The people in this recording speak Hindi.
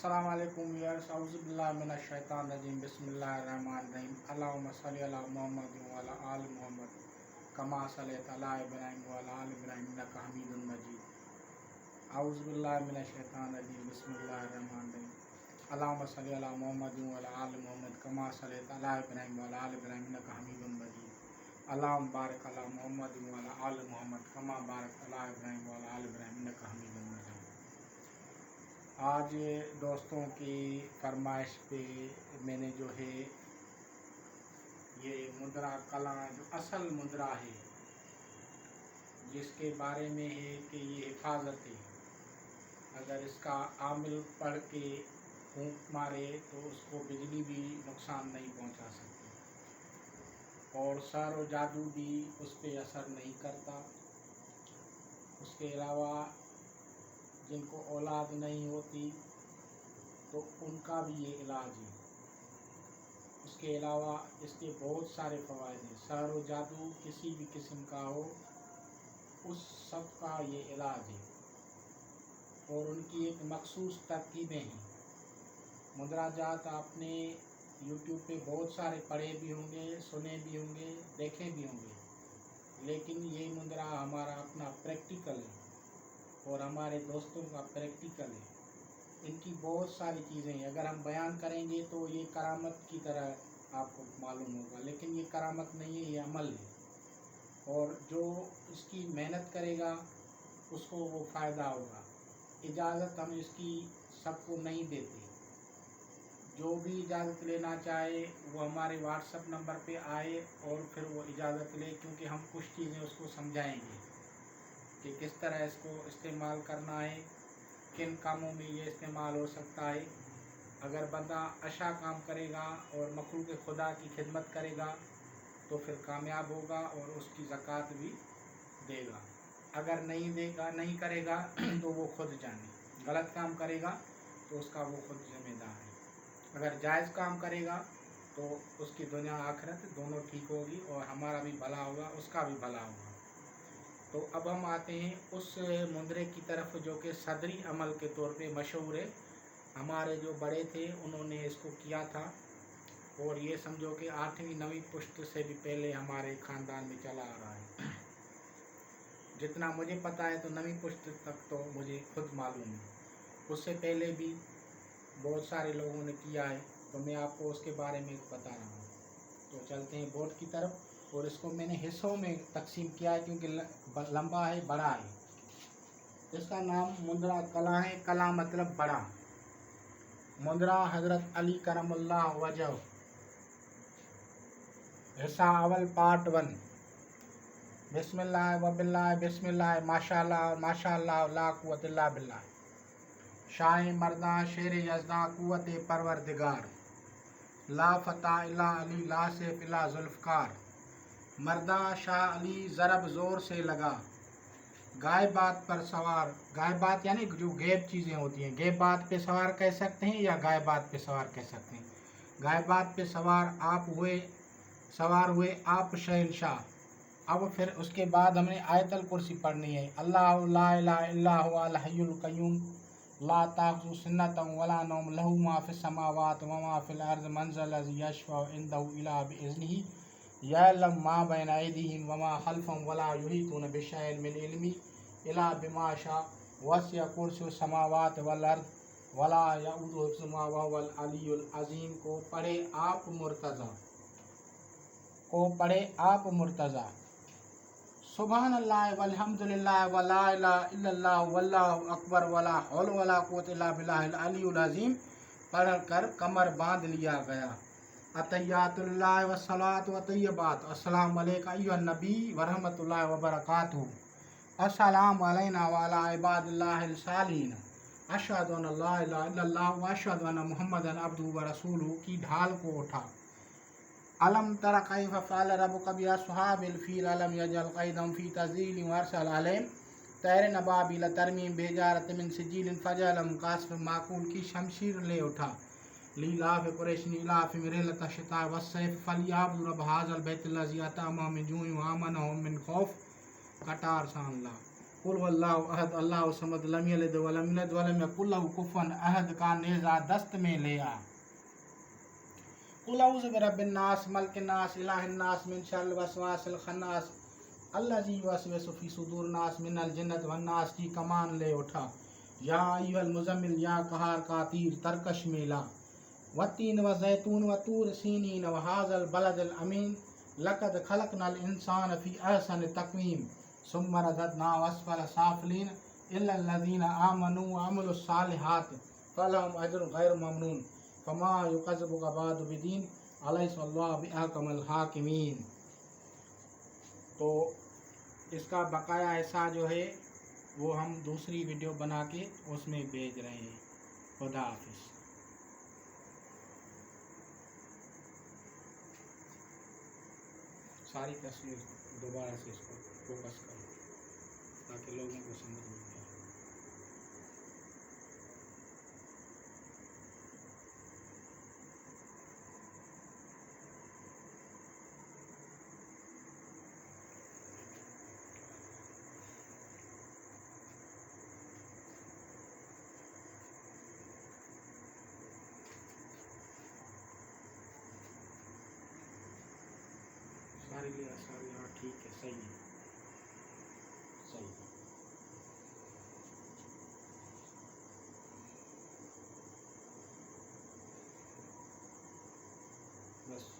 अस्सलाम वालेकुम यार्स औज़ु बिल्लाहि मिनश शैतानिर रजीम बिस्मिल्लाहिर्रहमानिर रहीम अल्लाहुम्मा सल्लि अला मुहम्मद व अला आलि मुहम्मद कमा सल्लैता अला इब्राहीम व अला आलि इब्राहीम इन्नका हमीदुम मजीद औज़ु बिल्लाहि मिनश शैतानिर रजीम बिस्मिल्लाहिर्रहमानिर रहीम अल्लाहुम्मा सल्लि अला मुहम्मद व अला आलि मुहम्मद कमा सल्लैता अला इब्राहीम व अला आलि इब्राहीम इन्नका हमीदुम मजीद अल्लाहुम्मा बारिक अला मुहम्मद व अला आलि मुहम्मद कमा बारकता अला इब्राहीम व अला आलि इब्राहीम इन्नका हमीदुम मजीद। आज दोस्तों की फरमाइश पे मैंने जो है ये मुद्रा कला जो असल मुद्रा है जिसके बारे में है कि ये हिफाजत है, अगर इसका आमिल पढ़ के फूंक मारे तो उसको बिजली भी नुकसान नहीं पहुंचा सकती और सर और जादू भी उस पर असर नहीं करता। उसके अलावा जिनको औलाद नहीं होती तो उनका भी ये इलाज है। उसके अलावा इसके बहुत सारे फ़वाइद हैं। सहर व जादू किसी भी किस्म का हो उस सब का ये इलाज है और उनकी एक मखसूस तरकीबें हैं। मुद्रा जात आपने यूट्यूब पे बहुत सारे पढ़े भी होंगे, सुने भी होंगे, देखे भी होंगे, लेकिन ये मुद्रा हमारा अपना प्रैक्टिकल है और हमारे दोस्तों का प्रैक्टिकल है। इनकी बहुत सारी चीज़ें हैं, अगर हम बयान करेंगे तो ये करामत की तरह आपको मालूम होगा, लेकिन ये करामत नहीं है, ये अमल है और जो इसकी मेहनत करेगा उसको वो फ़ायदा होगा। इजाज़त हम इसकी सबको नहीं देते। जो भी इजाज़त लेना चाहे वो हमारे व्हाट्सएप नंबर पे आए और फिर वो इजाज़त ले, क्योंकि हम कुछ चीज़ें उसको समझाएंगे कि किस तरह इसको इस्तेमाल करना है, किन कामों में ये इस्तेमाल हो सकता है। अगर बंदा अच्छा काम करेगा और मखलूक खुदा की खिदमत करेगा तो फिर कामयाब होगा और उसकी ज़कात भी देगा। अगर नहीं करेगा तो वो खुद जाने। गलत काम करेगा तो उसका वो खुद जिम्मेदार है। अगर जायज़ काम करेगा तो उसकी दुनिया आखिरत दोनों ठीक होगी और हमारा भी भला होगा, उसका भी भला होगा। तो अब हम आते हैं उस मुद्रे की तरफ जो कि सदरी अमल के तौर पे मशहूर है। हमारे जो बड़े थे उन्होंने इसको किया था और ये समझो कि 8वीं 9वीं पुश्त से भी पहले हमारे ख़ानदान में चला आ रहा है। जितना मुझे पता है तो 9वीं पुश्त तक तो मुझे खुद मालूम है, उससे पहले भी बहुत सारे लोगों ने किया है, तो मैं आपको उसके बारे में बता रहा हूँ। तो चलते हैं बोर्ड की तरफ। और इसको मैंने हिस्सों में तकसीम किया है क्योंकि लंबा है, बड़ा है। इसका नाम मुद्रा कला है। कला मतलब बड़ा। मुद्रा हज़रत अली करमुल्लाह वजह, हिस्सा अवल पार्ट 1। बिस्मिल्लाह वबिल्लाह बिस्मिल्लाह माशाअल्लाह माशाअल्लाह ला कुव्वत इल्ला बिल्लाह। शाह मर्दा शेर यज़दा कुव्वत परवरदिगार, ला फता इला अली ला सैफ इला जुल्फ़कार। मर्दा शाह अली ज़रब ज़ोर से लगा, गायबात पर सवार। गायबात यानी जो गैब चीज़ें होती हैं, गैबात पे सवार कह सकते हैं या गायबात पे सवार कह सकते हैं। गायबात पे सवार हुए आप शहंशाह। अब फिर उसके बाद हमने आयतल कुर्सी पढ़नी है। अल्लाहु ला इलाहा इल्ला हुवल हय्युल क़य्यूम ला ताख़ुज़ुहु सिन्नतुन वला नौम लहू मा फ़िस समावाति व मा फ़िल अर्ज़ि मन ज़ल्लज़ी यशफ़अउ इंदहु इल्ला बिइज़्निही यअलमु मा बैना अयदीहिम व मा ख़ल्फ़हुम वला युहीतूना बिशैइन मिन इल्मिही इल्ला बिमा शाअ वसिअ कुर्सियुहु समावाति वल अर्ज़ वला यऊदुहु हिफ़्ज़ुहुमा व हुवल अलियुल अज़ीम। को पढ़े आप मुर्तज़ा। सुबहानल्लाह वल्हम्दुलिल्लाह व ला इलाहा इल्लल्लाह वल्लाहु अकबर वला हौला वला कुव्वता इल्ला बिल्लाहिल अलियुल अज़ीम पढ़ कर कमर बांध लिया गया। अतहियातुल्लाह व सलातु व तय्यबात। अस्सलामु अलैका अय्युहन नबी व रहमतुल्लाहि व बरकातुहू। अस्सलामु अलैना व अला इबादिल्लाहिस सालिहीन। अशहदु अन ला इलाहा इल्लल्लाह व अशहदु अन्न मुहम्मदन अब्दुहु व रसूलुहू की ढाल को उठा। अलम तरा कैफ़ फ़अल रब्बुका बि अस्हाबिल फ़ील अलम यजअल कैदहुम फ़ी तज़लील व अरसल अलैहिम तैरन अबाबिल तरमीम बिहिजारतिन मिन सिज्जील फ़जअलहुम कअस्फ़िन माकूल की शमशीर ले उठा। लीलाफ़ कुरैशिन इलाफ़िहिम रिहलत अश-शिता'i वस्सैफ़ फ़लयअबुदू रब्ब हाज़ल बैतिल्लज़ी अतअमहुम मिन जूइन व आमनहुम मिन खौफ़। कटार सान ला। कुल वल्लाहु अहद अल्लाहु समद लम यलिद वलम यूलद वलम यकुल लहू कुफुवन अहद का नेज़ा दस्त में लिया। कुल औज़ु बिरब्बिन नास मलिकिन नास इलाहिन नास मिन शर्रिल वसवासिल खन्नास अल्लज़ी युवस्विसु फ़ी सुदूरिन नास मिनल जिन्नति वन नास की कमान ले उठा। या अय्युहल मुज़म्मिल या कहार का तीर तरकश मेला वत्तीन व ज़ैतून व तूर सीनीन व हाज़ल बलदिल अमीन लक़द खलक़नल इंसान फ़ी अहसनि तक़वीम सुम्मा रददनाहु अस्फ़ला साफ़िलीन इल्लल लज़ीना आमनू व अमिलुस सालिहात फ़लहुम अज्रुन ग़ैरु ममनून फ़मा युकज़्ज़िबुका बअदु बिदीन अलैहिस्सलाहु बिअहकमिल हाकिमीन। तो इसका बकाया हिस्सा जो है वो हम दूसरी वीडियो बना के उसमें भेज रहे हैं। खुदा हाफिज़। सारी तस्वीर दोबारा से इसको फोकस करो ताकि लोगों को समझ में आए। सारी लिया सारी, हाँ ठीक है, सही है।